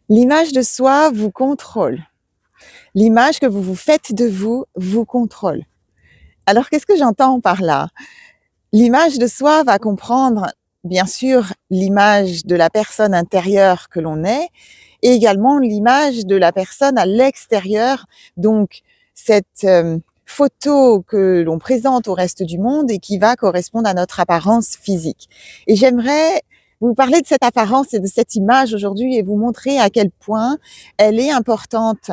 L'image de soi vous contrôle. L'image que vous vous faites de vous, vous contrôle. Alors qu'est-ce que j'entends par là? L'image de soi va comprendre, bien sûr, l'image de la personne intérieure que l'on est et également l'image de la personne à l'extérieur, donc cette, photo que l'on présente au reste du monde et qui va correspondre à notre apparence physique. Et j'aimerais vous parler de cette apparence et de cette image aujourd'hui et vous montrer à quel point elle est importante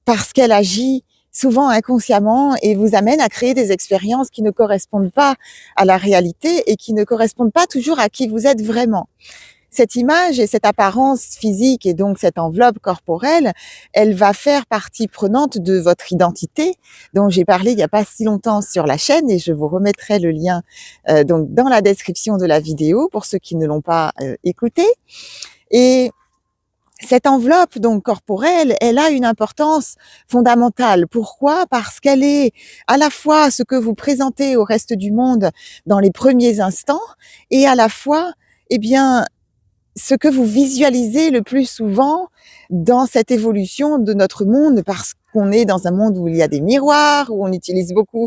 parce qu'elle agit souvent inconsciemment et vous amène à créer des expériences qui ne correspondent pas à la réalité et qui ne correspondent pas toujours à qui vous êtes vraiment. Cette image et cette apparence physique et donc cette enveloppe corporelle, elle va faire partie prenante de votre identité dont j'ai parlé il n'y a pas si longtemps sur la chaîne et je vous remettrai le lien donc dans la description de la vidéo pour ceux qui ne l'ont pas écouté. Et cette enveloppe donc corporelle, elle a une importance fondamentale. Pourquoi? Parce qu'elle est à la fois ce que vous présentez au reste du monde dans les premiers instants et à la fois, eh bien, ce que vous visualisez le plus souvent dans cette évolution de notre monde parce qu'on est dans un monde où il y a des miroirs, où on utilise beaucoup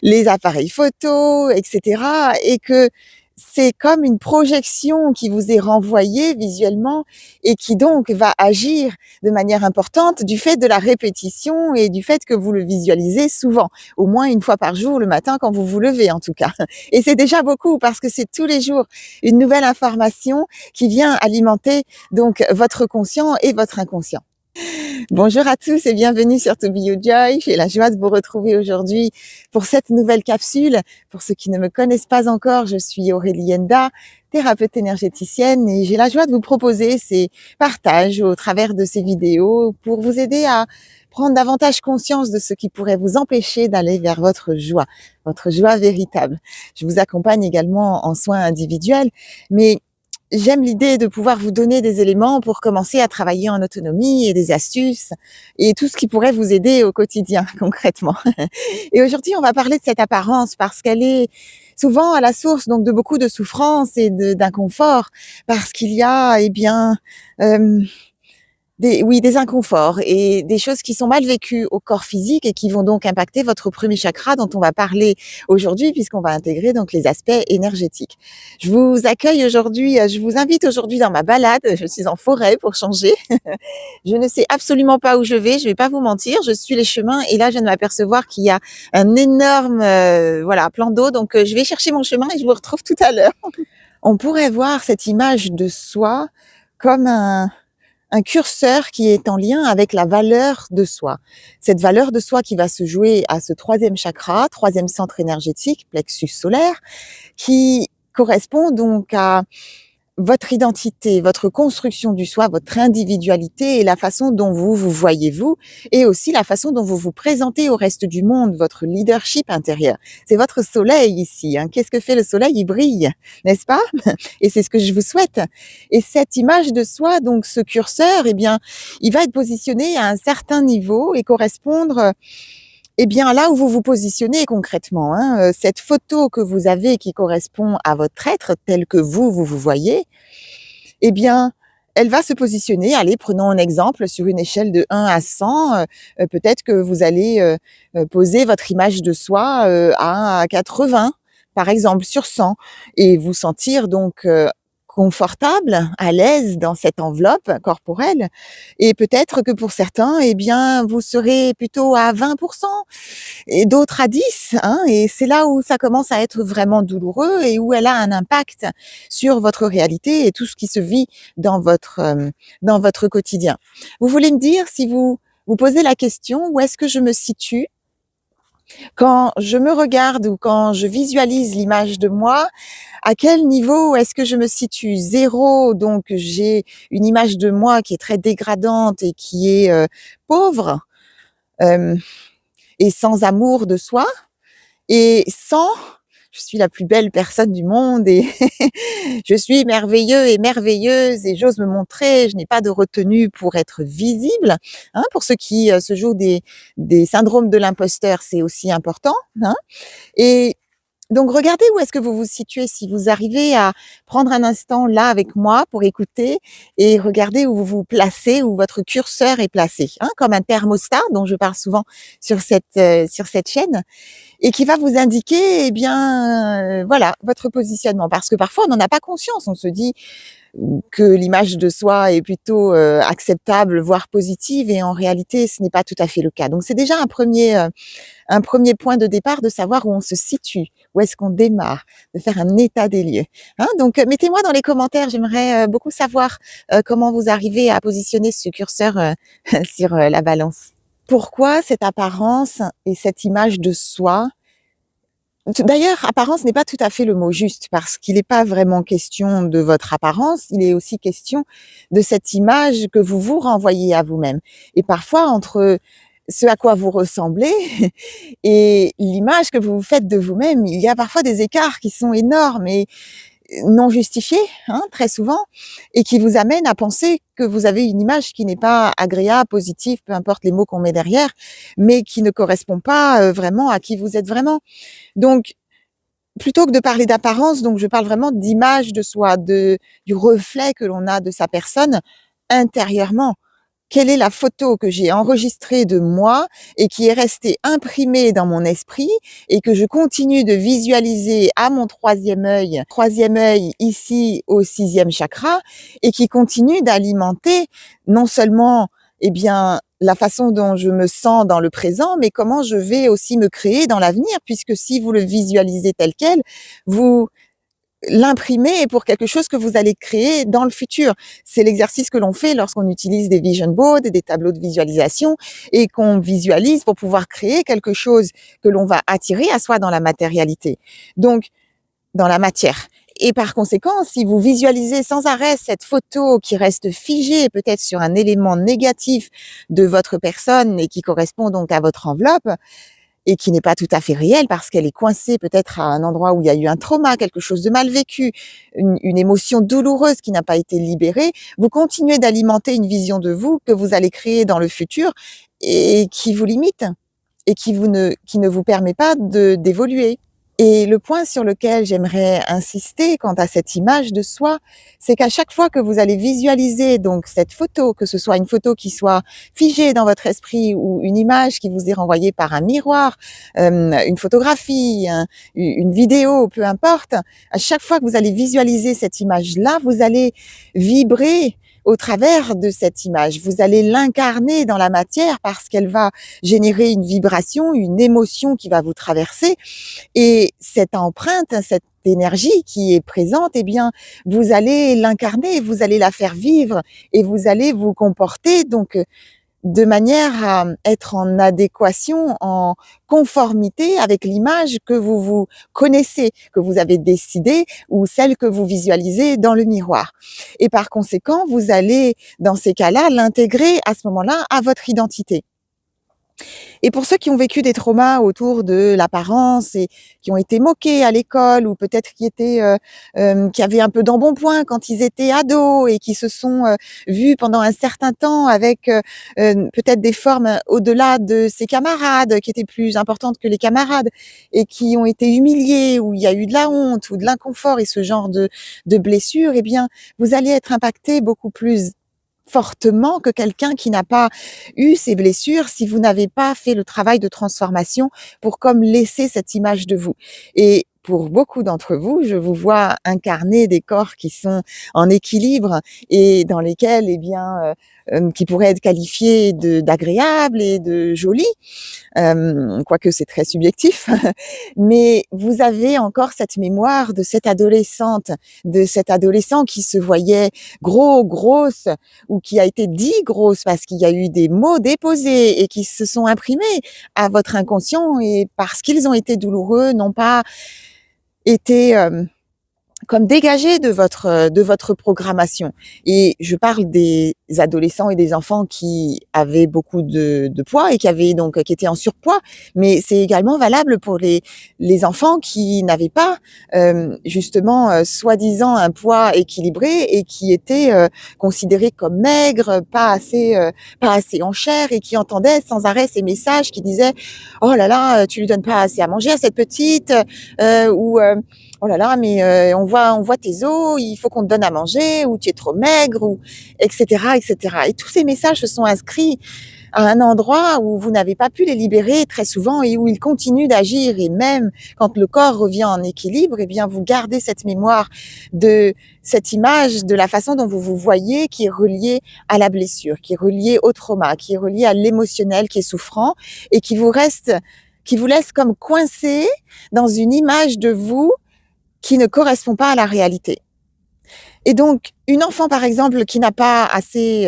les appareils photo, etc. Et que c'est comme une projection qui vous est renvoyée visuellement et qui donc va agir de manière importante du fait de la répétition et du fait que vous le visualisez souvent, au moins une fois par jour le matin quand vous vous levez en tout cas. Et c'est déjà beaucoup parce que c'est tous les jours une nouvelle information qui vient alimenter donc votre conscient et votre inconscient. Bonjour à tous et bienvenue sur To Be You Joy. J'ai la joie de vous retrouver aujourd'hui pour cette nouvelle capsule. Pour ceux qui ne me connaissent pas encore, je suis Aurélie Enda, thérapeute énergéticienne et j'ai la joie de vous proposer ces partages au travers de ces vidéos pour vous aider à prendre davantage conscience de ce qui pourrait vous empêcher d'aller vers votre joie véritable. Je vous accompagne également en soins individuels, mais j'aime l'idée de pouvoir vous donner des éléments pour commencer à travailler en autonomie et des astuces et tout ce qui pourrait vous aider au quotidien concrètement. Et aujourd'hui, on va parler de cette apparence parce qu'elle est souvent à la source donc de beaucoup de souffrance et d'inconfort parce qu'il y a euh, des inconforts et des choses qui sont mal vécues au corps physique et qui vont donc impacter votre premier chakra dont on va parler aujourd'hui puisqu'on va intégrer donc les aspects énergétiques. Je vous accueille aujourd'hui, je vous invite aujourd'hui dans ma balade. Je suis en forêt pour changer. Je ne sais absolument pas où je vais pas vous mentir. Je suis les chemins et là, je viens de m'apercevoir qu'il y a un énorme plan d'eau. Donc, je vais chercher mon chemin et je vous retrouve tout à l'heure. On pourrait voir cette image de soi comme un curseur qui est en lien avec la valeur de soi. Cette valeur de soi qui va se jouer à ce troisième chakra, troisième centre énergétique, plexus solaire, qui correspond donc à votre identité, votre construction du soi, votre individualité et la façon dont vous vous voyez vous et aussi la façon dont vous vous présentez au reste du monde, votre leadership intérieur. C'est votre soleil ici. Qu'est-ce que fait le soleil? Il brille, n'est-ce pas? Et c'est ce que je vous souhaite. Et cette image de soi, donc ce curseur, il va être positionné à un certain niveau et correspondre là où vous vous positionnez concrètement, cette photo que vous avez qui correspond à votre être tel que vous voyez, eh bien, elle va se positionner, allez, prenons un exemple sur une échelle de 1 à 100, peut-être que vous allez, poser votre image de soi, à 80, par exemple, sur 100 et vous sentir donc, confortable, à l'aise dans cette enveloppe corporelle et peut-être que pour certains, vous serez plutôt à 20 et d'autres à 10, et c'est là où ça commence à être vraiment douloureux et où elle a un impact sur votre réalité et tout ce qui se vit dans votre quotidien. Vous voulez me dire si vous vous posez la question: «Où est-ce que je me situe?» Quand je me regarde ou quand je visualise l'image de moi, à quel niveau est-ce que je me situe? 0, donc j'ai une image de moi qui est très dégradante et qui est, pauvre, hem et sans amour de soi. Et 100, je suis la plus belle personne du monde et je suis merveilleux et merveilleuse et j'ose me montrer, je n'ai pas de retenue pour être visible. Pour ceux qui se jouent des syndromes de l'imposteur, c'est aussi important. Et Donc regardez où est-ce que vous vous situez, si vous arrivez à prendre un instant là avec moi pour écouter et regarder où vous vous placez, où votre curseur est placé, hein, comme un thermostat dont je parle souvent sur cette chaîne et qui va vous indiquer, eh bien, voilà, votre positionnement. Parce que parfois on n'en a pas conscience, on se dit que l'image de soi est plutôt, acceptable, voire positive et en réalité ce n'est pas tout à fait le cas. Donc c'est déjà un premier point de départ de savoir où on se situe, où est-ce qu'on démarre, de faire un état des lieux, hein. Donc, mettez-moi dans les commentaires, j'aimerais, beaucoup savoir, comment vous arrivez à positionner ce curseur, sur, la balance. Pourquoi cette apparence et cette image de soi? D'ailleurs, apparence n'est pas tout à fait le mot juste parce qu'il n'est pas vraiment question de votre apparence, il est aussi question de cette image que vous vous renvoyez à vous-même. Et parfois, entre ce à quoi vous ressemblez et l'image que vous vous faites de vous-même, il y a parfois des écarts qui sont énormes et non justifiés, hein, très souvent, et qui vous amènent à penser que vous avez une image qui n'est pas agréable, positive, peu importe les mots qu'on met derrière, mais qui ne correspond pas vraiment à qui vous êtes vraiment. Donc, plutôt que de parler d'apparence, donc je parle vraiment d'image de soi, du reflet que l'on a de sa personne intérieurement. Quelle est la photo que j'ai enregistrée de moi et qui est restée imprimée dans mon esprit et que je continue de visualiser à mon troisième œil ici au sixième chakra et qui continue d'alimenter non seulement, eh bien, la façon dont je me sens dans le présent, mais comment je vais aussi me créer dans l'avenir, puisque si vous le visualisez tel quel, vous l'imprimer pour quelque chose que vous allez créer dans le futur. C'est l'exercice que l'on fait lorsqu'on utilise des vision boards, des tableaux de visualisation et qu'on visualise pour pouvoir créer quelque chose que l'on va attirer à soi dans la matérialité. Donc, dans la matière. Et par conséquent, si vous visualisez sans arrêt cette photo qui reste figée peut-être sur un élément négatif de votre personne et qui correspond donc à votre enveloppe, et qui n'est pas tout à fait réelle parce qu'elle est coincée peut-être à un endroit où il y a eu un trauma, quelque chose de mal vécu, une émotion douloureuse qui n'a pas été libérée, vous continuez d'alimenter une vision de vous que vous allez créer dans le futur et qui vous limite et qui ne vous permet pas d'évoluer. Et le point sur lequel j'aimerais insister quant à cette image de soi, c'est qu'à chaque fois que vous allez visualiser donc cette photo, que ce soit une photo qui soit figée dans votre esprit ou une image qui vous est renvoyée par un miroir, une photographie, une vidéo, peu importe, à chaque fois que vous allez visualiser cette image-là, vous allez vibrer au travers de cette image. Vous allez l'incarner dans la matière parce qu'elle va générer une vibration, une émotion qui va vous traverser et cette empreinte, cette énergie qui est présente, eh bien, vous allez l'incarner, vous allez la faire vivre et vous allez vous comporter donc de manière à être en adéquation, en conformité avec l'image que vous vous connaissez, que vous avez décidé ou celle que vous visualisez dans le miroir. Et par conséquent, vous allez, dans ces cas-là, l'intégrer à ce moment-là à votre identité. Et pour ceux qui ont vécu des traumas autour de l'apparence et qui ont été moqués à l'école ou peut-être qui avaient un peu d'embonpoint quand ils étaient ados et qui se sont, vus pendant un certain temps avec, peut-être des formes au-delà de ses camarades, qui étaient plus importantes que les camarades et qui ont été humiliés, où il y a eu de la honte ou de l'inconfort et ce genre de blessures, eh bien, vous allez être impactés beaucoup plus fortement que quelqu'un qui n'a pas eu ces blessures si vous n'avez pas fait le travail de transformation pour comme laisser cette image de vous. Et pour beaucoup d'entre vous, je vous vois incarner des corps qui sont en équilibre et dans lesquels, eh bien, qui pourraient être qualifiés d'agréables et de jolis, quoique c'est très subjectif. Mais vous avez encore cette mémoire de cette adolescente, de cet adolescent qui se voyait gros, grosse, ou qui a été dit grosse parce qu'il y a eu des mots déposés et qui se sont imprimés à votre inconscient et parce qu'ils ont été douloureux, n'ont pas été comme dégagé de votre programmation. Et je parle des adolescents et des enfants qui avaient beaucoup de poids et qui étaient en surpoids, mais c'est également valable pour les enfants qui n'avaient pas justement soi-disant un poids équilibré et qui étaient considérés comme maigres, pas assez en chair et qui entendaient sans arrêt ces messages qui disaient oh là là, tu lui donnes pas assez à manger à cette petite, ou oh là là, mais on voit tes os, il faut qu'on te donne à manger, ou tu es trop maigre, ou etc., etc. Et tous ces messages se sont inscrits à un endroit où vous n'avez pas pu les libérer très souvent et où ils continuent d'agir. Et même quand le corps revient en équilibre, eh bien, vous gardez cette mémoire de cette image, de la façon dont vous vous voyez, qui est reliée à la blessure, qui est reliée au trauma, qui est reliée à l'émotionnel qui est souffrant et qui vous laisse comme coincé dans une image de vous qui ne correspond pas à la réalité. Et donc, une enfant, par exemple, qui n'a pas assez,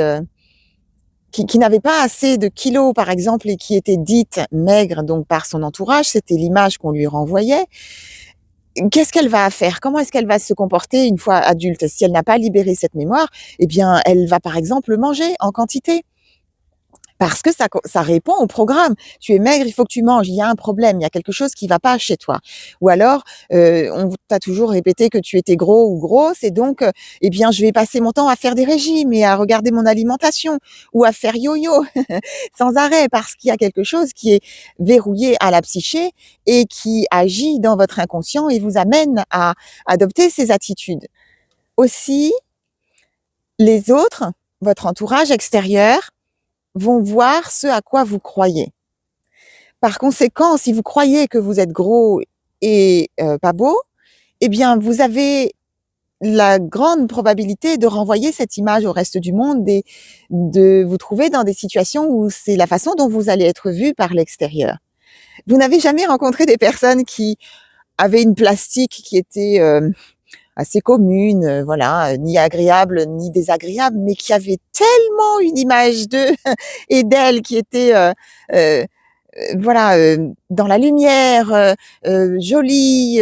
qui n'avait pas assez de kilos, par exemple, et qui était dite maigre, donc par son entourage, c'était l'image qu'on lui renvoyait. Qu'est-ce qu'elle va faire? Comment est-ce qu'elle va se comporter une fois adulte? Si elle n'a pas libéré cette mémoire, eh bien, elle va, par exemple, manger en quantité. Parce que ça répond au programme. Tu es maigre, il faut que tu manges. Il y a un problème, il y a quelque chose qui va pas chez toi. Ou alors, on t'a toujours répété que tu étais gros ou grosse et donc, eh bien, je vais passer mon temps à faire des régimes et à regarder mon alimentation ou à faire yo-yo sans arrêt parce qu'il y a quelque chose qui est verrouillé à la psyché et qui agit dans votre inconscient et vous amène à adopter ces attitudes. Aussi, les autres, votre entourage extérieur, vont voir ce à quoi vous croyez. Par conséquent, si vous croyez que vous êtes gros et pas beau, eh bien, vous avez la grande probabilité de renvoyer cette image au reste du monde et de vous trouver dans des situations où c'est la façon dont vous allez être vu par l'extérieur. Vous n'avez jamais rencontré des personnes qui avaient une plastique qui était assez commune, voilà, ni agréable ni désagréable, mais qui avait tellement une image d'eux et d'elles qui était voilà, dans la lumière, jolie,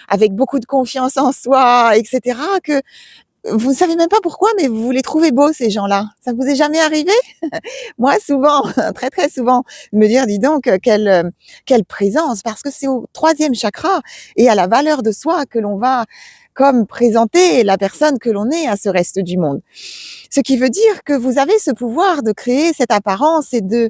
avec beaucoup de confiance en soi, et cetera, que vous ne savez même pas pourquoi, mais vous les trouvez beaux ces gens-là. Ça vous est jamais arrivé? Moi, souvent, très, très souvent, me dire: «Dis donc, quelle présence!» parce que c'est au troisième chakra et à la valeur de soi que l'on va comme présenter la personne que l'on est à ce reste du monde. Ce qui veut dire que vous avez ce pouvoir de créer cette apparence et de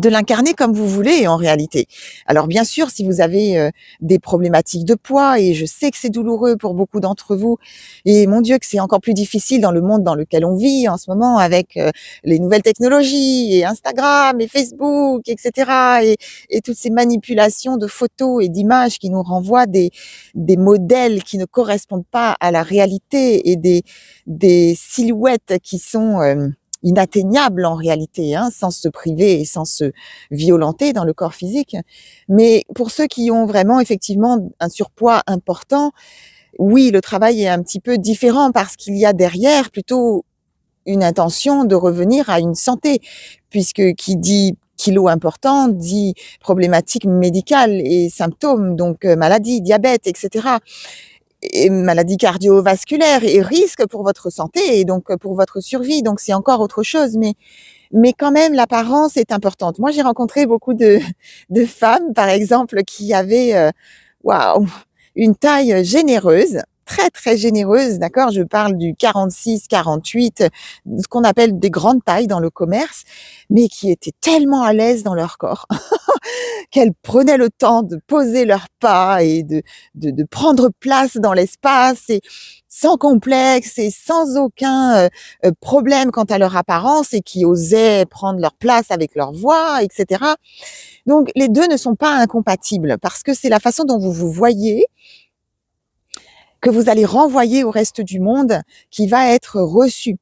l'incarner comme vous voulez en réalité. Alors bien sûr, si vous avez des problématiques de poids, et je sais que c'est douloureux pour beaucoup d'entre vous, et mon Dieu que c'est encore plus difficile dans le monde dans lequel on vit en ce moment avec les nouvelles technologies et Instagram et Facebook, etc. Et toutes ces manipulations de photos et d'images qui nous renvoient des modèles qui ne correspondent pas à la réalité et des silhouettes qui sont inatteignable en réalité, hein, sans se priver et sans se violenter dans le corps physique. Mais pour ceux qui ont vraiment effectivement un surpoids important, oui, le travail est un petit peu différent parce qu'il y a derrière plutôt une intention de revenir à une santé, puisque qui dit kilos importants dit problématiques médicales et symptômes, donc maladie, diabète, etc. Et maladies cardiovasculaires et risques pour votre santé et donc pour votre survie. Donc c'est encore autre chose, mais quand même l'apparence est importante. Moi, j'ai rencontré beaucoup de femmes, par exemple, qui avaient, waouh, une taille généreuse, très, très généreuse, d'accord? Je parle du 46, 48, ce qu'on appelle des grandes tailles dans le commerce, mais qui étaient tellement à l'aise dans leur corps qu'elles prenaient le temps de poser leurs pas et de prendre place dans l'espace et sans complexe et sans aucun problème quant à leur apparence et qui osaient prendre leur place avec leur voix, etc. Donc les deux ne sont pas incompatibles parce que c'est la façon dont vous vous voyez que vous allez renvoyer au reste du monde qui va être reçu.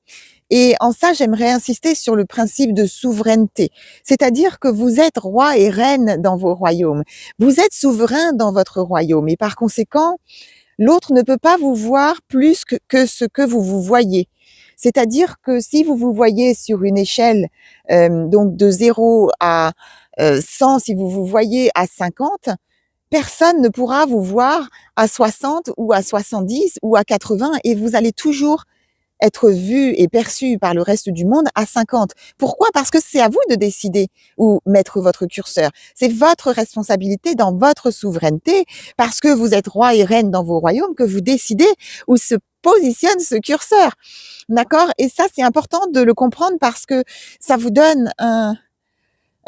Et en ça, j'aimerais insister sur le principe de souveraineté. C'est-à-dire que vous êtes roi et reine dans vos royaumes. Vous êtes souverain dans votre royaume. Et par conséquent, l'autre ne peut pas vous voir plus que ce que vous vous voyez. C'est-à-dire que si vous vous voyez sur une échelle, donc de 0 à 100, si vous vous voyez à 50, personne ne pourra vous voir à 60 ou à 70 ou à 80 et vous allez toujours être vu et perçu par le reste du monde à 50. Pourquoi? Parce que c'est à vous de décider où mettre votre curseur. C'est votre responsabilité dans votre souveraineté, parce que vous êtes roi et reine dans vos royaumes, que vous décidez où se positionne ce curseur. D'accord? Et ça, c'est important de le comprendre parce que ça vous donne un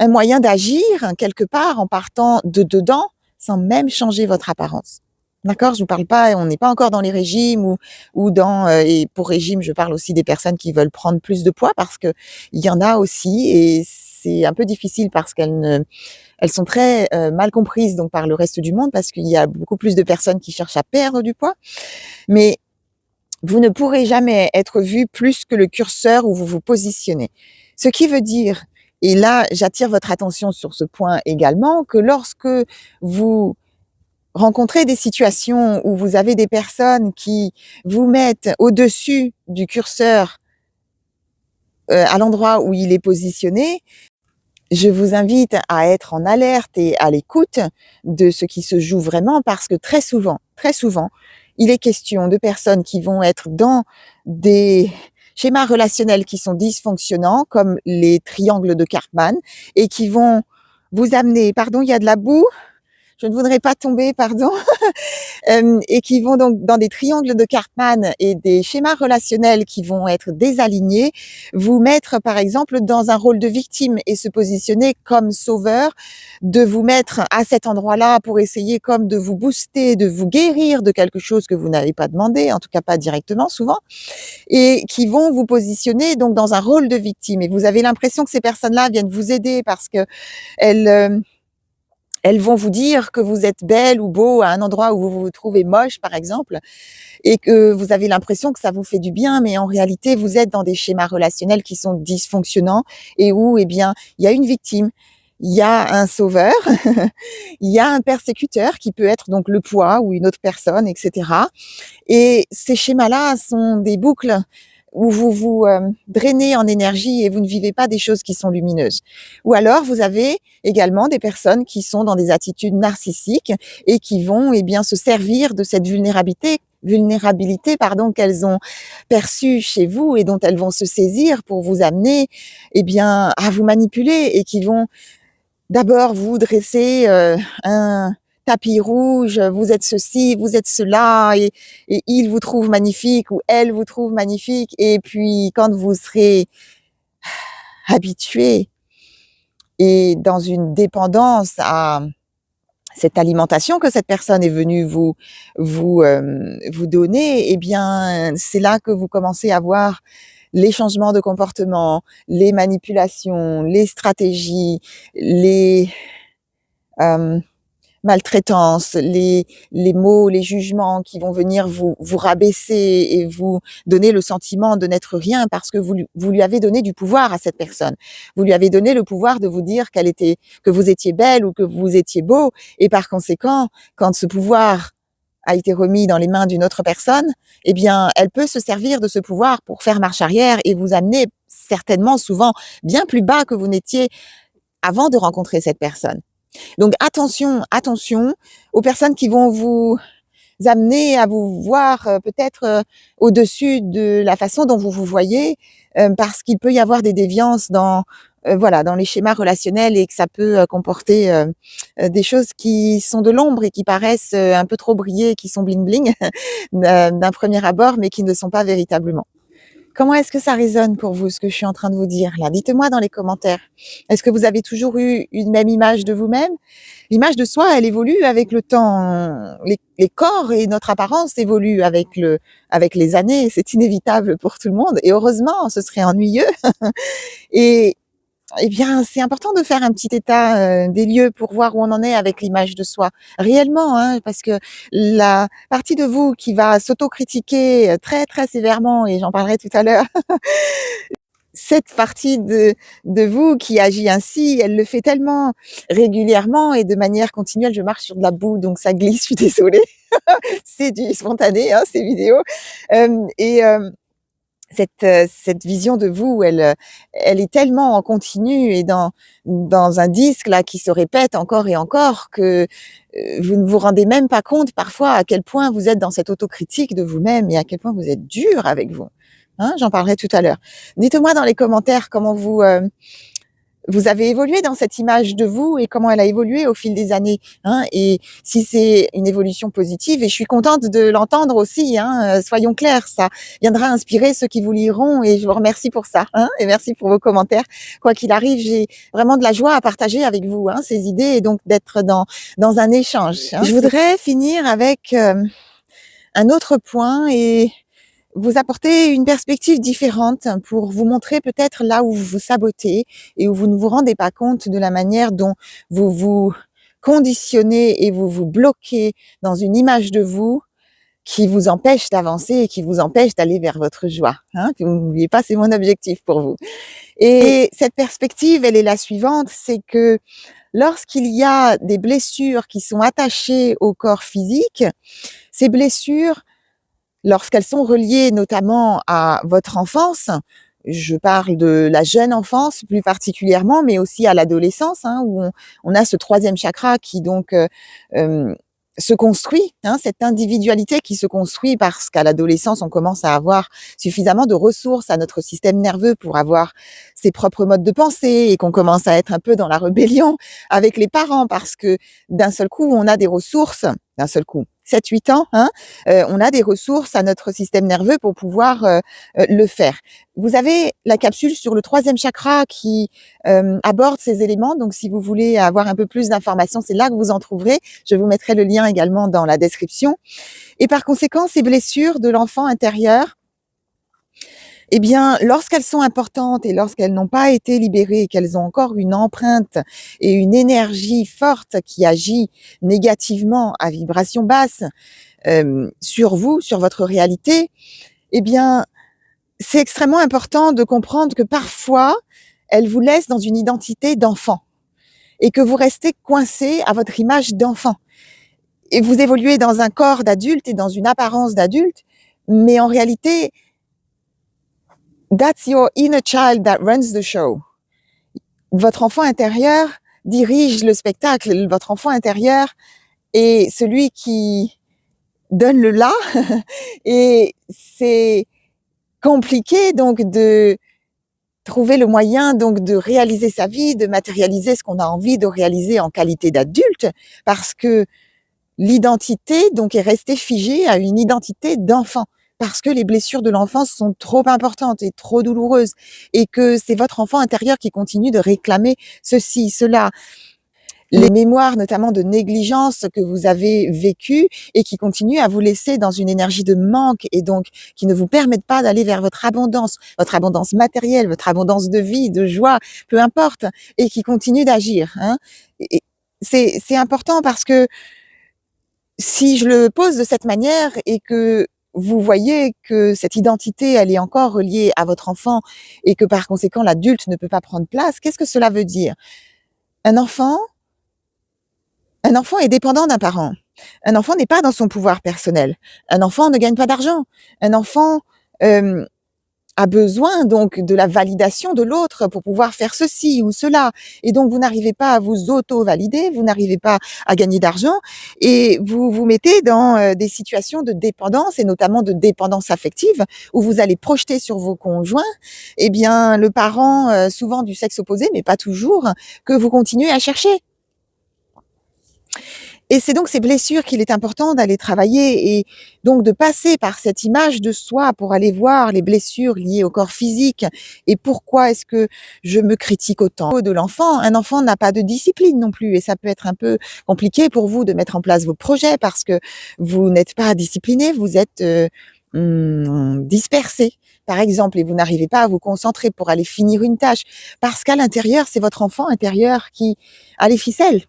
moyen d'agir quelque part en partant de dedans sans même changer votre apparence. D'accord? Je vous parle pas, on n'est pas encore dans les régimes ou dans et pour régime, je parle aussi des personnes qui veulent prendre plus de poids parce que il y en a aussi et c'est un peu difficile parce elles sont très mal comprises donc par le reste du monde parce qu'il y a beaucoup plus de personnes qui cherchent à perdre du poids. Mais vous ne pourrez jamais être vu plus que le curseur où vous vous positionnez. Ce qui veut dire, et là j'attire votre attention sur ce point également, que lorsque vous rencontrez des situations où vous avez des personnes qui vous mettent au-dessus du curseur à l'endroit où il est positionné, je vous invite à être en alerte et à l'écoute de ce qui se joue vraiment parce que très souvent, il est question de personnes qui vont être dans des schémas relationnels qui sont dysfonctionnants, comme les triangles de Karpman, et qui vont vous amener, pardon, il y a de la boue, je ne voudrais pas tomber, pardon, et qui vont donc dans des triangles de Karpman et des schémas relationnels qui vont être désalignés, vous mettre par exemple dans un rôle de victime et se positionner comme sauveur, de vous mettre à cet endroit-là pour essayer comme de vous booster, de vous guérir de quelque chose que vous n'avez pas demandé, en tout cas pas directement souvent, et qui vont vous positionner donc dans un rôle de victime. Et vous avez l'impression que ces personnes-là viennent vous aider parce que elles vont vous dire que vous êtes belle ou beau à un endroit où vous vous trouvez moche, par exemple, et que vous avez l'impression que ça vous fait du bien, mais en réalité, vous êtes dans des schémas relationnels qui sont dysfonctionnants et où, eh bien, il y a une victime, il y a un sauveur, il y a un persécuteur qui peut être donc le poids ou une autre personne, etc. Et ces schémas-là sont des boucles où vous vous drainez en énergie et vous ne vivez pas des choses qui sont lumineuses. Ou alors, vous avez également des personnes qui sont dans des attitudes narcissiques et qui vont eh bien se servir de cette vulnérabilité pardon qu'elles ont perçue chez vous et dont elles vont se saisir pour vous amener eh bien à vous manipuler et qui vont d'abord vous dresser un tapis rouge, vous êtes ceci, vous êtes cela, et il vous trouve magnifique ou elle vous trouve magnifique. Et puis quand vous serez habitué et dans une dépendance à cette alimentation que cette personne est venue vous donner, eh bien c'est là que vous commencez à voir les changements de comportement, les manipulations, les stratégies, les maltraitances, les mots, les jugements qui vont venir vous rabaisser et vous donner le sentiment de n'être rien parce que vous lui avez donné du pouvoir à cette personne. Vous lui avez donné le pouvoir de vous dire que vous étiez belle ou que vous étiez beau, et par conséquent, quand ce pouvoir a été remis dans les mains d'une autre personne, eh bien, elle peut se servir de ce pouvoir pour faire marche arrière et vous amener certainement souvent bien plus bas que vous n'étiez avant de rencontrer cette personne. Donc attention aux personnes qui vont vous amener à vous voir peut-être au-dessus de la façon dont vous vous voyez, parce qu'il peut y avoir des déviances dans les schémas relationnels et que ça peut comporter des choses qui sont de l'ombre et qui paraissent un peu trop briller, qui sont bling bling d'un premier abord, mais qui ne le sont pas véritablement. Comment est-ce que ça résonne pour vous, ce que je suis en train de vous dire là? Dites-moi dans les commentaires. Est-ce que vous avez toujours eu une même image de vous-même? L'image de soi, elle évolue avec le temps. Les corps et notre apparence évoluent avec les années. C'est inévitable pour tout le monde. Et heureusement, ce serait ennuyeux. Et eh bien, c'est important de faire un petit état des lieux pour voir où on en est avec l'image de soi. Réellement, hein, parce que la partie de vous qui va s'autocritiquer très, très sévèrement, et j'en parlerai tout à l'heure, cette partie de vous qui agit ainsi, elle le fait tellement régulièrement et de manière continuelle. Je marche sur de la boue, donc ça glisse, je suis désolée. C'est du spontané, hein, ces vidéos. Et cette vision de vous, elle est tellement en continu et dans un disque là qui se répète encore et encore que, vous ne vous rendez même pas compte parfois à quel point vous êtes dans cette autocritique de vous-même et à quel point vous êtes dur avec vous, hein? J'en parlerai tout à l'heure. Dites-moi dans les commentaires comment vous avez évolué dans cette image de vous et comment elle a évolué au fil des années, hein, et si c'est une évolution positive, et je suis contente de l'entendre aussi, hein, soyons clairs, ça viendra inspirer ceux qui vous liront et je vous remercie pour ça, hein, et merci pour vos commentaires. Quoi qu'il arrive, j'ai vraiment de la joie à partager avec vous, hein, ces idées et donc d'être dans un échange, hein. Je voudrais finir avec un autre point et vous apporter une perspective différente pour vous montrer peut-être là où vous vous sabotez et où vous ne vous rendez pas compte de la manière dont vous vous conditionnez et vous vous bloquez dans une image de vous qui vous empêche d'avancer et qui vous empêche d'aller vers votre joie, hein. Que vous n'oubliez pas, c'est mon objectif pour vous. Et cette perspective, elle est la suivante, c'est que lorsqu'il y a des blessures qui sont attachées au corps physique, ces blessures, lorsqu'elles sont reliées notamment à votre enfance, je parle de la jeune enfance plus particulièrement, mais aussi à l'adolescence, hein, où on a ce troisième chakra qui donc se construit, hein, cette individualité qui se construit parce qu'à l'adolescence, on commence à avoir suffisamment de ressources à notre système nerveux pour avoir ses propres modes de pensée et qu'on commence à être un peu dans la rébellion avec les parents parce que d'un seul coup, on a des ressources, d'un seul coup, 7-8 ans, hein, on a des ressources à notre système nerveux pour pouvoir le faire. Vous avez la capsule sur le troisième chakra qui aborde ces éléments. Donc, si vous voulez avoir un peu plus d'informations, c'est là que vous en trouverez. Je vous mettrai le lien également dans la description. Et par conséquent, ces blessures de l'enfant intérieur, eh bien, lorsqu'elles sont importantes et lorsqu'elles n'ont pas été libérées et qu'elles ont encore une empreinte et une énergie forte qui agit négativement à vibration basse sur vous, sur votre réalité, eh bien, c'est extrêmement important de comprendre que parfois, elles vous laissent dans une identité d'enfant et que vous restez coincé à votre image d'enfant. Et vous évoluez dans un corps d'adulte et dans une apparence d'adulte, mais en réalité, that's your inner child that runs the show. Votre enfant intérieur dirige le spectacle. Votre enfant intérieur est celui qui donne le là. Et c'est compliqué donc de trouver le moyen donc de réaliser sa vie, de matérialiser ce qu'on a envie de réaliser en qualité d'adulte, parce que l'identité donc est restée figée à une identité d'enfant. Parce que les blessures de l'enfance sont trop importantes et trop douloureuses et que c'est votre enfant intérieur qui continue de réclamer ceci, cela. Les mémoires notamment de négligence que vous avez vécues et qui continuent à vous laisser dans une énergie de manque et donc qui ne vous permettent pas d'aller vers votre abondance matérielle, votre abondance de vie, de joie, peu importe, et qui continuent d'agir, hein. Et c'est important parce que si je le pose de cette manière et que vous voyez que cette identité, elle est encore reliée à votre enfant et que par conséquent l'adulte ne peut pas prendre place, qu'est-ce que cela veut dire? Un enfant est dépendant d'un parent. Un enfant n'est pas dans son pouvoir personnel. Un enfant ne gagne pas d'argent. Un enfant a besoin donc de la validation de l'autre pour pouvoir faire ceci ou cela. Et donc, vous n'arrivez pas à vous auto-valider, vous n'arrivez pas à gagner d'argent et vous vous mettez dans des situations de dépendance et notamment de dépendance affective où vous allez projeter sur vos conjoints, eh bien, le parent, souvent du sexe opposé, mais pas toujours, que vous continuez à chercher. Et c'est donc ces blessures qu'il est important d'aller travailler et donc de passer par cette image de soi pour aller voir les blessures liées au corps physique et pourquoi est-ce que je me critique autant de l'enfant. Un enfant n'a pas de discipline non plus et ça peut être un peu compliqué pour vous de mettre en place vos projets parce que vous n'êtes pas discipliné, vous êtes dispersé par exemple et vous n'arrivez pas à vous concentrer pour aller finir une tâche parce qu'à l'intérieur, c'est votre enfant intérieur qui a les ficelles.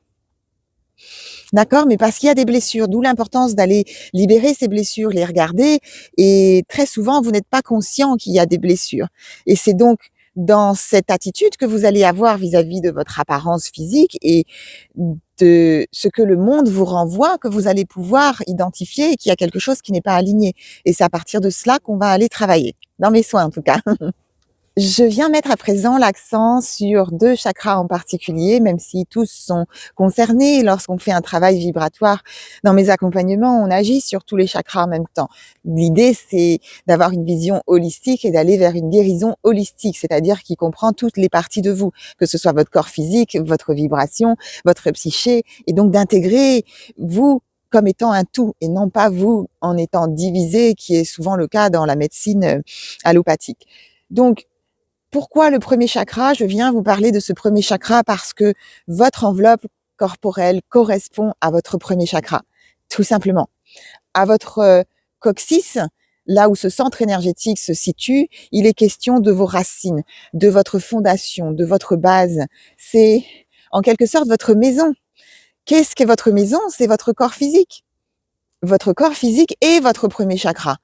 D'accord, mais parce qu'il y a des blessures, d'où l'importance d'aller libérer ces blessures, les regarder et très souvent, vous n'êtes pas conscient qu'il y a des blessures et c'est donc dans cette attitude que vous allez avoir vis-à-vis de votre apparence physique et de ce que le monde vous renvoie, que vous allez pouvoir identifier et qu'il y a quelque chose qui n'est pas aligné. Et c'est à partir de cela qu'on va aller travailler, dans mes soins en tout cas. Je viens mettre à présent l'accent sur 2 chakras en particulier, même si tous sont concernés. Lorsqu'on fait un travail vibratoire dans mes accompagnements, on agit sur tous les chakras en même temps. L'idée, c'est d'avoir une vision holistique et d'aller vers une guérison holistique, c'est-à-dire qui comprend toutes les parties de vous, que ce soit votre corps physique, votre vibration, votre psyché, et donc d'intégrer vous comme étant un tout et non pas vous en étant divisé, qui est souvent le cas dans la médecine allopathique. Donc, pourquoi le premier chakra? Je viens vous parler de ce premier chakra parce que votre enveloppe corporelle correspond à votre premier chakra, tout simplement. À votre coccyx, là où ce centre énergétique se situe, il est question de vos racines, de votre fondation, de votre base. C'est en quelque sorte votre maison. Qu'est-ce qu'est votre maison? C'est votre corps physique. Votre corps physique est votre premier chakra.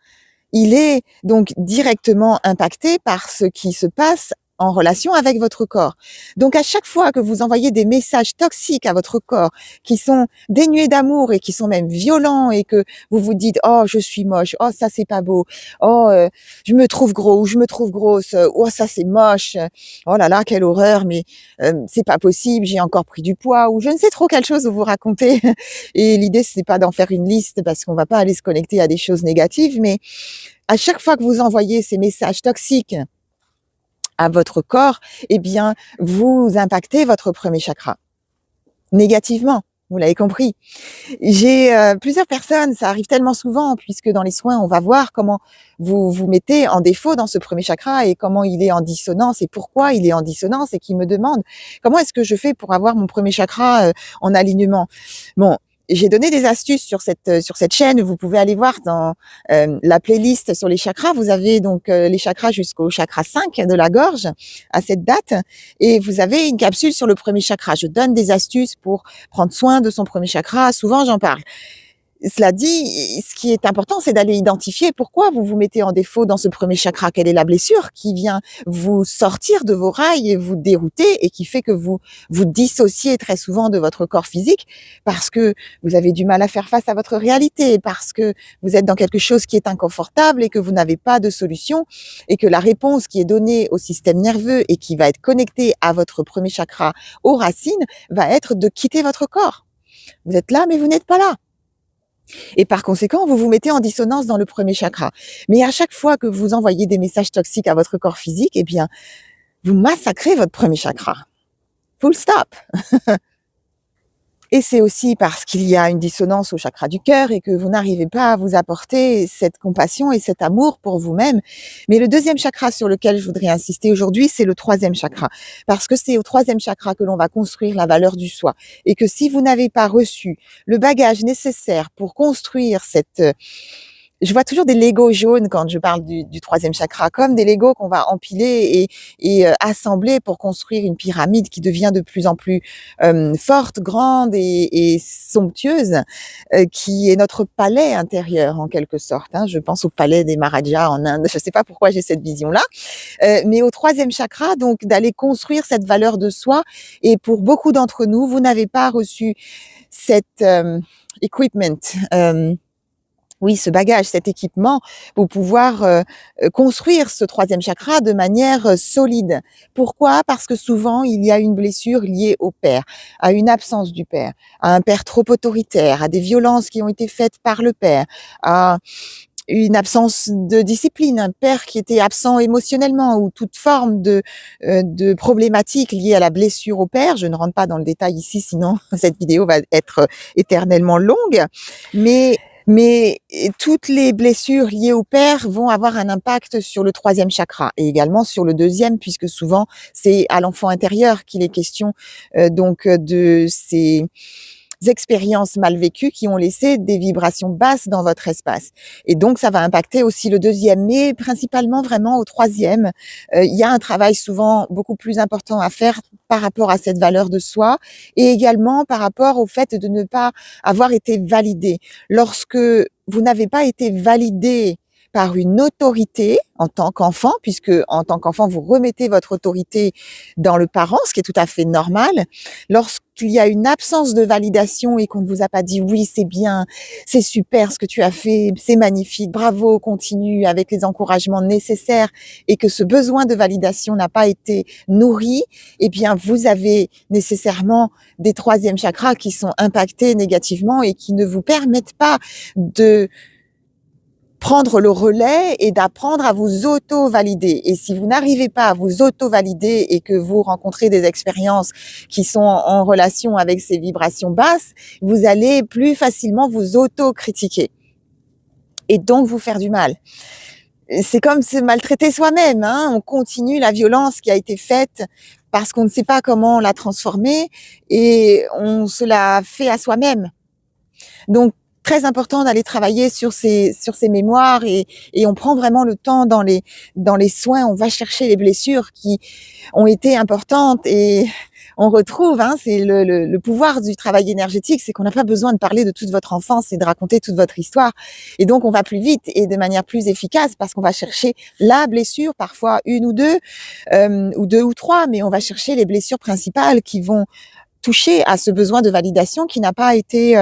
Il est donc directement impacté par ce qui se passe en relation avec votre corps. Donc à chaque fois que vous envoyez des messages toxiques à votre corps qui sont dénués d'amour et qui sont même violents et que vous vous dites oh je suis moche, oh ça c'est pas beau, oh je me trouve gros ou je me trouve grosse, oh ça c'est moche, oh là là quelle horreur, mais c'est pas possible, j'ai encore pris du poids ou je ne sais trop quelle chose vous racontez. Et l'idée c'est pas d'en faire une liste parce qu'on va pas aller se connecter à des choses négatives, mais à chaque fois que vous envoyez ces messages toxiques à votre corps, eh bien, vous impactez votre premier chakra négativement. Vous l'avez compris. J'ai plusieurs personnes, ça arrive tellement souvent, puisque dans les soins, on va voir comment vous vous mettez en défaut dans ce premier chakra et comment il est en dissonance et pourquoi il est en dissonance et qui me demandent comment est-ce que je fais pour avoir mon premier chakra en alignement. Bon, j'ai donné des astuces sur cette chaîne. Vous pouvez aller voir dans la playlist sur les chakras. Vous avez donc les chakras jusqu'au chakra 5 de la gorge à cette date. Et vous avez une capsule sur le premier chakra. Je donne des astuces pour prendre soin de son premier chakra. Souvent, j'en parle. Cela dit, ce qui est important, c'est d'aller identifier pourquoi vous vous mettez en défaut dans ce premier chakra. Quelle est la blessure qui vient vous sortir de vos rails et vous dérouter et qui fait que vous vous dissociez très souvent de votre corps physique parce que vous avez du mal à faire face à votre réalité, parce que vous êtes dans quelque chose qui est inconfortable et que vous n'avez pas de solution et que la réponse qui est donnée au système nerveux et qui va être connectée à votre premier chakra, aux racines, va être de quitter votre corps. Vous êtes là, mais vous n'êtes pas là. Et par conséquent, vous vous mettez en dissonance dans le premier chakra. Mais à chaque fois que vous envoyez des messages toxiques à votre corps physique, eh bien, vous massacrez votre premier chakra. Full stop. Et c'est aussi parce qu'il y a une dissonance au chakra du cœur et que vous n'arrivez pas à vous apporter cette compassion et cet amour pour vous-même. Mais le deuxième chakra sur lequel je voudrais insister aujourd'hui, c'est le troisième chakra. Parce que c'est au troisième chakra que l'on va construire la valeur du soi. Et que si vous n'avez pas reçu le bagage nécessaire pour construire cette... Je vois toujours des Legos jaunes quand je parle du troisième chakra, comme des Legos qu'on va empiler et assembler pour construire une pyramide qui devient de plus en plus forte, grande et somptueuse, qui est notre palais intérieur en quelque sorte. Hein. Je pense au palais des Maharajas en Inde. Je ne sais pas pourquoi j'ai cette vision-là, mais au troisième chakra, donc d'aller construire cette valeur de soi. Et pour beaucoup d'entre nous, vous n'avez pas reçu cet equipment. Oui, ce bagage, cet équipement pour pouvoir construire ce troisième chakra de manière solide. Pourquoi? Parce que souvent, il y a une blessure liée au père, à une absence du père, à un père trop autoritaire, à des violences qui ont été faites par le père, à une absence de discipline, un père qui était absent émotionnellement ou toute forme de problématique liée à la blessure au père. Je ne rentre pas dans le détail ici, sinon cette vidéo va être éternellement longue. Mais toutes les blessures liées au père vont avoir un impact sur le troisième chakra et également sur le deuxième, puisque souvent c'est à l'enfant intérieur qu'il est question donc de ces expériences mal vécues qui ont laissé des vibrations basses dans votre espace. Et donc, ça va impacter aussi le deuxième, mais principalement vraiment au troisième. Il y a un travail souvent beaucoup plus important à faire par rapport à cette valeur de soi et également par rapport au fait de ne pas avoir été validé. Lorsque vous n'avez pas été validé par une autorité en tant qu'enfant, puisque en tant qu'enfant, vous remettez votre autorité dans le parent, ce qui est tout à fait normal. Lorsqu'il y a une absence de validation et qu'on ne vous a pas dit: «Oui, c'est bien, c'est super ce que tu as fait, c'est magnifique, bravo, continue», avec les encouragements nécessaires et que ce besoin de validation n'a pas été nourri, eh bien, vous avez nécessairement des troisièmes chakras qui sont impactés négativement et qui ne vous permettent pas de prendre le relais et d'apprendre à vous auto-valider. Et si vous n'arrivez pas à vous auto-valider et que vous rencontrez des expériences qui sont en relation avec ces vibrations basses, vous allez plus facilement vous auto-critiquer et donc vous faire du mal. C'est comme se maltraiter soi-même, hein. On continue la violence qui a été faite parce qu'on ne sait pas comment la transformer et on se la fait à soi-même. Donc, très important d'aller travailler sur ces mémoires et on prend vraiment le temps dans les soins, on va chercher les blessures qui ont été importantes et on retrouve, hein, c'est le pouvoir du travail énergétique, c'est qu'on n'a pas besoin de parler de toute votre enfance et de raconter toute votre histoire. Et donc, on va plus vite et de manière plus efficace parce qu'on va chercher la blessure, parfois une ou deux ou trois, mais on va chercher les blessures principales qui vont toucher à ce besoin de validation qui n'a pas été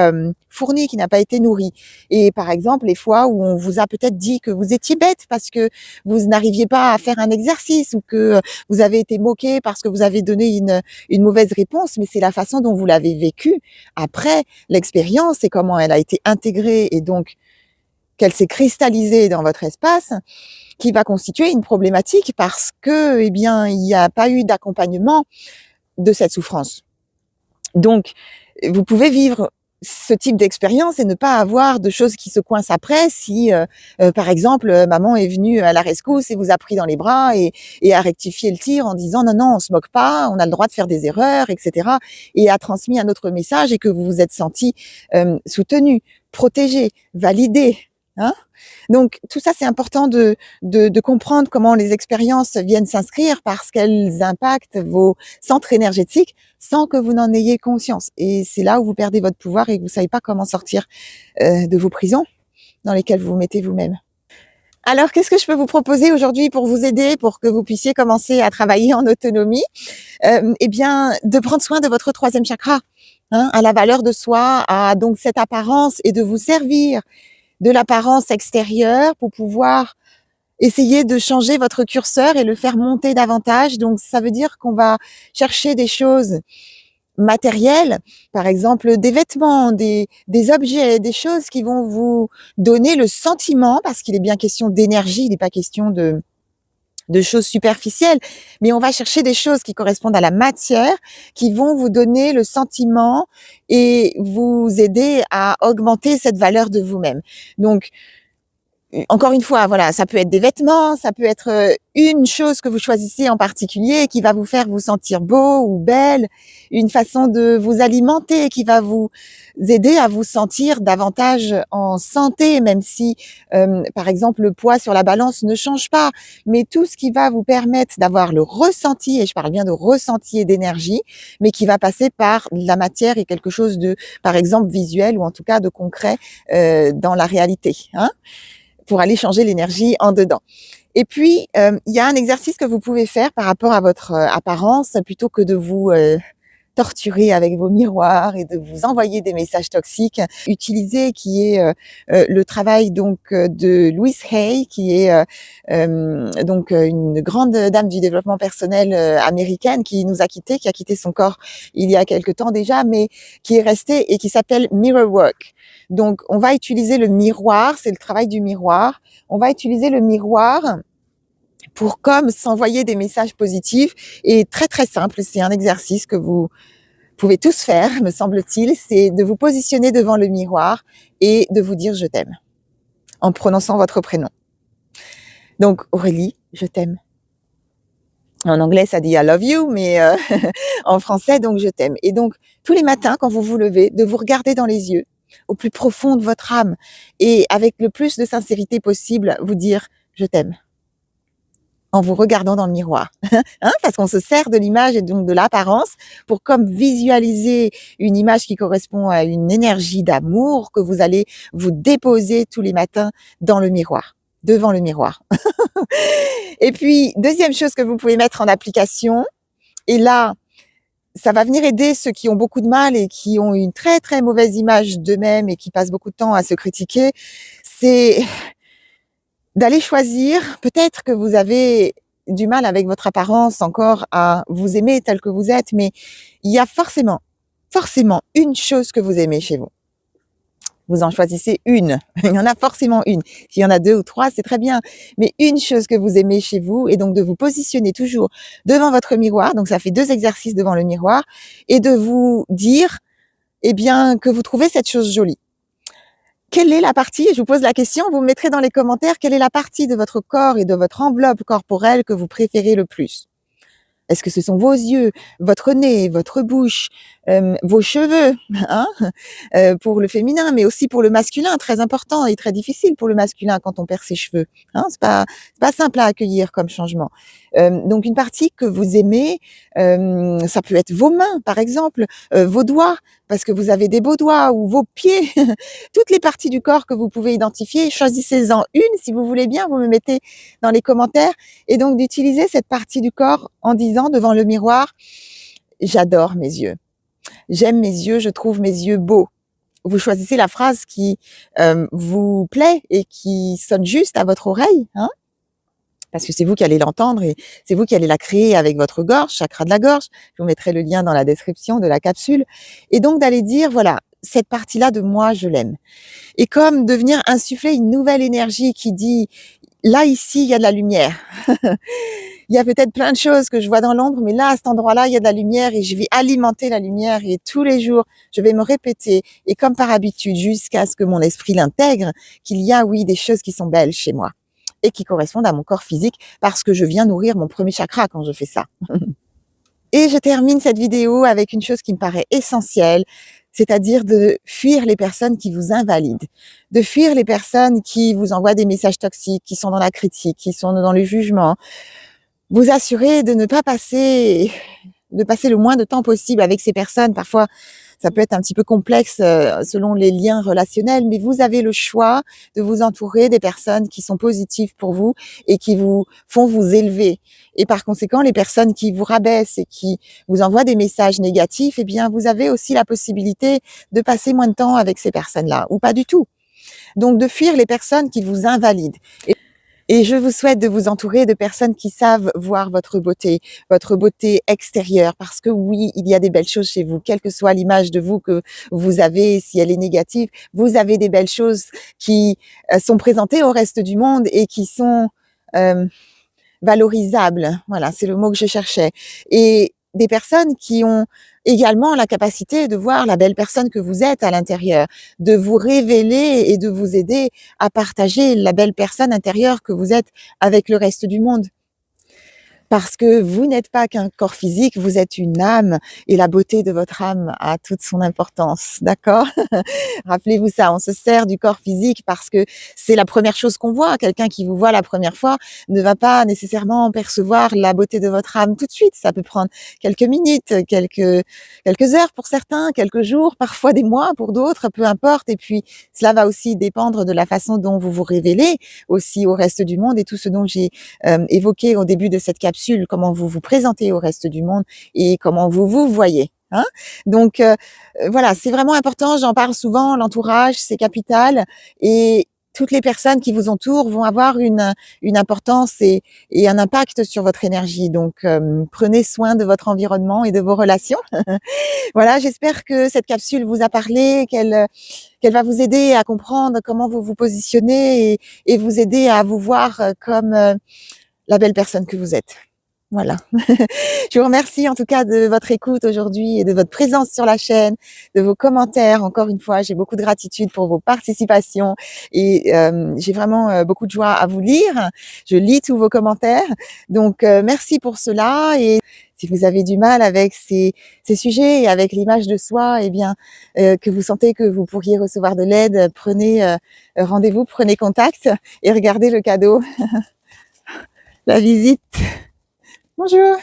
fourni, qui n'a pas été nourri. Et par exemple, les fois où on vous a peut-être dit que vous étiez bête parce que vous n'arriviez pas à faire un exercice ou que vous avez été moqué parce que vous avez donné une mauvaise réponse, mais c'est la façon dont vous l'avez vécu après l'expérience et comment elle a été intégrée et donc qu'elle s'est cristallisée dans votre espace qui va constituer une problématique parce que, eh bien, il n'y a pas eu d'accompagnement de cette souffrance. Donc, vous pouvez vivre ce type d'expérience et ne pas avoir de choses qui se coincent après si, par exemple, maman est venue à la rescousse et vous a pris dans les bras et a rectifié le tir en disant: «Non, non, on se moque pas, on a le droit de faire des erreurs» et cetera et a transmis un autre message et que vous vous êtes senti soutenu, protégé, validé, hein? Donc tout ça, c'est important de comprendre comment les expériences viennent s'inscrire parce qu'elles impactent vos centres énergétiques sans que vous n'en ayez conscience. Et c'est là où vous perdez votre pouvoir et que vous savez pas comment sortir de vos prisons dans lesquelles vous vous mettez vous-même. Alors, qu'est-ce que je peux vous proposer aujourd'hui pour vous aider, pour que vous puissiez commencer à travailler en autonomie? Eh bien, de prendre soin de votre troisième chakra, hein, à la valeur de soi, à donc cette apparence et de vous servir de l'apparence extérieure pour pouvoir essayer de changer votre curseur et le faire monter davantage. Donc, ça veut dire qu'on va chercher des choses matérielles, par exemple des vêtements, des objets, des choses qui vont vous donner le sentiment, parce qu'il est bien question d'énergie, il n'est pas question de choses superficielles, mais on va chercher des choses qui correspondent à la matière, qui vont vous donner le sentiment et vous aider à augmenter cette valeur de vous-même. Donc, encore une fois, voilà, ça peut être des vêtements, ça peut être une chose que vous choisissez en particulier qui va vous faire vous sentir beau ou belle, une façon de vous alimenter qui va vous aider à vous sentir davantage en santé, même si, par exemple, le poids sur la balance ne change pas. Mais tout ce qui va vous permettre d'avoir le ressenti, et je parle bien de ressenti et d'énergie, mais qui va passer par la matière et quelque chose de, par exemple, visuel ou en tout cas de concret dans la réalité, hein, pour aller changer l'énergie en dedans. Et puis, il y a un exercice que vous pouvez faire par rapport à votre apparence, plutôt que de vous torturer avec vos miroirs et de vous envoyer des messages toxiques. Utilisez qui est le travail donc de Louise Hay, qui est donc une grande dame du développement personnel américaine qui nous a quittés, qui a quitté son corps il y a quelque temps déjà, mais qui est restée et qui s'appelle Mirror Work. Donc, on va utiliser le miroir, c'est le travail du miroir. On va utiliser le miroir pour comme s'envoyer des messages positifs et très, très simple. C'est un exercice que vous pouvez tous faire, me semble-t-il. C'est de vous positionner devant le miroir et de vous dire « je t'aime » en prononçant votre prénom. Donc, Aurélie, je t'aime. En anglais, ça dit I love you, mais en français, donc je t'aime. Et donc, tous les matins, quand vous vous levez, de vous regarder dans les yeux, au plus profond de votre âme, et avec le plus de sincérité possible, vous dire je t'aime, en vous regardant dans le miroir. Hein, parce qu'on se sert de l'image et donc de l'apparence pour comme visualiser une image qui correspond à une énergie d'amour que vous allez vous déposer tous les matins dans le miroir. devant le miroir. Et puis, deuxième chose que vous pouvez mettre en application, et là, ça va venir aider ceux qui ont beaucoup de mal et qui ont une très, très mauvaise image d'eux-mêmes et qui passent beaucoup de temps à se critiquer, c'est d'aller choisir, peut-être que vous avez du mal avec votre apparence encore à vous aimer tel que vous êtes, mais il y a forcément une chose que vous aimez chez vous. Vous en choisissez une. Il y en a forcément une. S'il y en a 2 ou 3, c'est très bien. Mais une chose que vous aimez chez vous, et donc de vous positionner toujours devant votre miroir, donc ça fait 2 exercices devant le miroir, et de vous dire, eh bien, que vous trouvez cette chose jolie. Quelle est la partie, je vous pose la question, vous me mettrez dans les commentaires, quelle est la partie de votre corps et de votre enveloppe corporelle que vous préférez le plus? Est-ce que ce sont vos yeux, votre nez, votre bouche, vos cheveux, hein, pour le féminin, mais aussi pour le masculin, très important et très difficile pour le masculin quand on perd ses cheveux, hein, c'est pas simple à accueillir comme changement. Donc une partie que vous aimez, ça peut être vos mains, par exemple, vos doigts, parce que vous avez des beaux doigts, ou vos pieds, toutes les parties du corps que vous pouvez identifier, choisissez-en une si vous voulez bien, vous me mettez dans les commentaires, et donc d'utiliser cette partie du corps en disant devant le miroir: «J'adore mes yeux. J'aime mes yeux, je trouve mes yeux beaux». Vous choisissez la phrase qui, vous plaît et qui sonne juste à votre oreille, hein, parce que c'est vous qui allez l'entendre et c'est vous qui allez la créer avec votre gorge, chakra de la gorge. Je vous mettrai le lien dans la description de la capsule, et donc d'aller dire: «Voilà, cette partie-là de moi, je l'aime». Et comme de venir insuffler une nouvelle énergie qui dit: «Là, ici, il y a de la lumière». Il y a peut-être plein de choses que je vois dans l'ombre, mais là, à cet endroit-là, il y a de la lumière et je vais alimenter la lumière, et tous les jours, je vais me répéter, et comme par habitude, jusqu'à ce que mon esprit l'intègre, qu'il y a, oui, des choses qui sont belles chez moi et qui correspondent à mon corps physique, parce que je viens nourrir mon premier chakra quand je fais ça. Et je termine cette vidéo avec une chose qui me paraît essentielle, c'est-à-dire de fuir les personnes qui vous invalident, de fuir les personnes qui vous envoient des messages toxiques, qui sont dans la critique, qui sont dans le jugement. Vous assurer de ne pas passer le moins de temps possible avec ces personnes. Parfois, ça peut être un petit peu complexe, selon les liens relationnels, mais vous avez le choix de vous entourer des personnes qui sont positives pour vous et qui vous font vous élever. Et par conséquent, les personnes qui vous rabaissent et qui vous envoient des messages négatifs, eh bien, vous avez aussi la possibilité de passer moins de temps avec ces personnes-là, ou pas du tout. Donc de fuir les personnes qui vous invalident. Et je vous souhaite de vous entourer de personnes qui savent voir votre beauté extérieure, parce que oui, il y a des belles choses chez vous, quelle que soit l'image de vous que vous avez, si elle est négative, vous avez des belles choses qui sont présentées au reste du monde et qui sont valorisables. Voilà, c'est le mot que je cherchais. Et des personnes qui ont également la capacité de voir la belle personne que vous êtes à l'intérieur, de vous révéler et de vous aider à partager la belle personne intérieure que vous êtes avec le reste du monde. Parce que vous n'êtes pas qu'un corps physique, vous êtes une âme, et la beauté de votre âme a toute son importance, d'accord? Rappelez-vous ça, on se sert du corps physique parce que c'est la première chose qu'on voit. Quelqu'un qui vous voit la première fois ne va pas nécessairement percevoir la beauté de votre âme tout de suite. Ça peut prendre quelques minutes, quelques heures pour certains, quelques jours, parfois des mois pour d'autres, peu importe. Et puis, cela va aussi dépendre de la façon dont vous vous révélez aussi au reste du monde, et tout ce dont j'ai évoqué au début de cette capsule, comment vous vous présentez au reste du monde et comment vous vous voyez. Hein, donc voilà, c'est vraiment important, j'en parle souvent, l'entourage, c'est capital, et toutes les personnes qui vous entourent vont avoir une importance et un impact sur votre énergie. Donc prenez soin de votre environnement et de vos relations. Voilà, j'espère que cette capsule vous a parlé, qu'elle va vous aider à comprendre comment vous vous positionnez et vous aider à vous voir comme la belle personne que vous êtes. Voilà. Je vous remercie en tout cas de votre écoute aujourd'hui et de votre présence sur la chaîne, de vos commentaires. Encore une fois, j'ai beaucoup de gratitude pour vos participations et j'ai vraiment beaucoup de joie à vous lire. Je lis tous vos commentaires. Donc merci pour cela, et si vous avez du mal avec ces sujets et avec l'image de soi, eh bien que vous sentez que vous pourriez recevoir de l'aide, prenez rendez-vous, prenez contact et regardez le cadeau. La visite. Bonjour.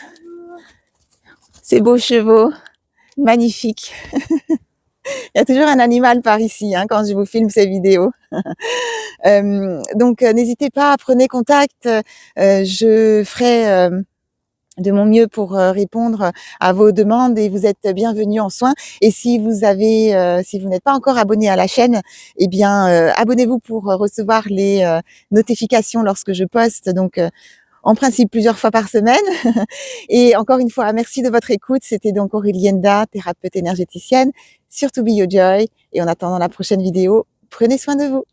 Ces beaux chevaux, magnifiques. Il y a toujours un animal par ici, hein, quand je vous filme ces vidéos. Donc n'hésitez pas, prenez contact, je ferai, de mon mieux pour répondre à vos demandes et vous êtes bienvenus en soins. Et si si vous n'êtes pas encore abonné à la chaîne, eh bien, abonnez-vous pour recevoir les notifications lorsque je poste. Donc, en principe, plusieurs fois par semaine. Et encore une fois, merci de votre écoute. C'était donc Aurelienda, thérapeute énergéticienne sur To Be Your Joy. Et en attendant la prochaine vidéo, prenez soin de vous.